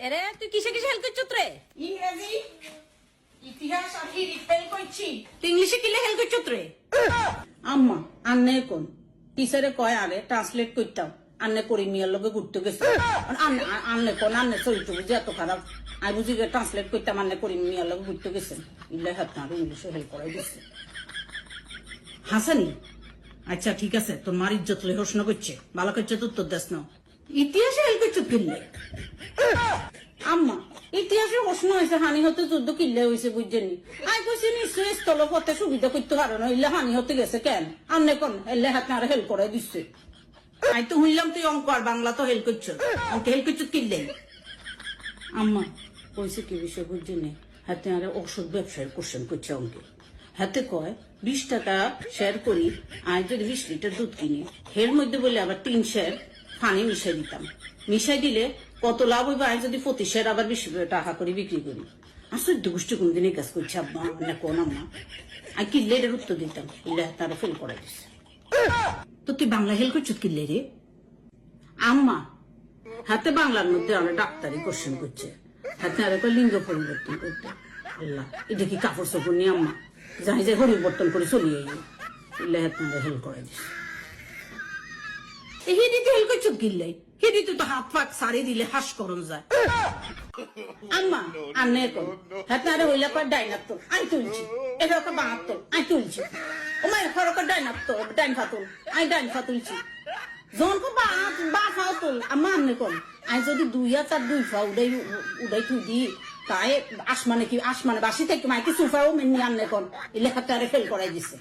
এরে তুই কিসে কিসে হেল্প করছিস রে? ইংরেজি ইতিহাস আর হিস্ট্রি ফেল করছি। তুই ইংলিশে কিলে হেল্প করছিস রে? আম্মা আন্নে কোন টিচারে কয় আরে ট্রান্সলেট করতাম আন্নে পরিমিয়ার লগে ঘুরতে গেছে আন্নে কোন আন্নে চরিত্র বুঝি এত খারাপ আমি বুঝি ট্রান্সলেট করতাম আন্নে পরিমিয়ার লগে ঘুরতে গেছেন ইলে হাত না ইংলিশে হেল্প করাই দিচ্ছে হাসানি। আচ্ছা ঠিক আছে তোর মার ইজ্জত লই প্রশ্ন করছে ভালো করছে তো উত্তর দেশ না ইতিহাসে হেল্প করছো কিনলে আম্মা ইতিহাসে প্রশ্ন হয়েছে হানি হতে যুদ্ধ কিনলে হয়েছে বুঝছেনি আই কইছি নিশ্চয়ই স্থল পথে সুবিধা করতে পারো না ইলে হানি হতে গেছে কেন আন্নে কোন এলে হাত না হেল্প করাই দিচ্ছে আই তো হইলাম তুই অঙ্ক আর বাংলা তো হেল্প করছো অঙ্ক হেল্প করছো কিনলে আম্মা কইছে কি বিষয় বুঝছেনি হাতে আর ওষুধ ব্যবসায়ের কোশ্চেন করছে অঙ্কে হাতে কয় 20 টাকা শেয়ার করি আই যদি 20 লিটার দুধ কিনি এর মধ্যে বলে আবার 3 শেয়ার পানি মিশাই দিতাম মিশাই দিলে কত লাভ হইবে আই যদি প্রতি শেয়ার আবার 20 টাকা করে বিক্রি করি আসলে দুষ্টি কোনদিন এই কাজ করছে আব্বা না কোন আম্মা আই কি লেটের উত্তর দিতাম ইলে তারা ফেল করাই দিচ্ছে তো তুই বাংলা হেল করছিস কি রে আম্মা হাতে বাংলার মধ্যে আমরা ডাক্তারি কোশ্চেন করছে হাতে আর একটা লিঙ্গ পরিবর্তন করতে আল্লাহ এটা কি কাপড় চোপড় নিয়ে আম্মা যাই যাই পরিবর্তন করে চলিয়ে ইলে হাতে হেল করাই দিচ্ছে হিদিতে হেল করছো গিল্লে হিদিতে তো হাত ফাঁক সারি দিলে হাস করন যায় আম্মা আন্নে কোন হাতে আরে হইলা পর ডাইনার তোল আই তুলছি এটা একটা বাঁহাত তোল আই তুলছি ও মায়ের খরকা ডাইনার তোল ডাইন ফাতুল আই ডাইন ফাতুলছি যখন কো বা ফাও তোল আম্মা আন্নে কোন আই যদি 2 হাত আর 2 ফা উড়াই তুই দি তাই আসমানে বাসি থেকে মাইকি সুফাও মেনি আন্নে কোন এই লেখাটা ফেল করাই দিছে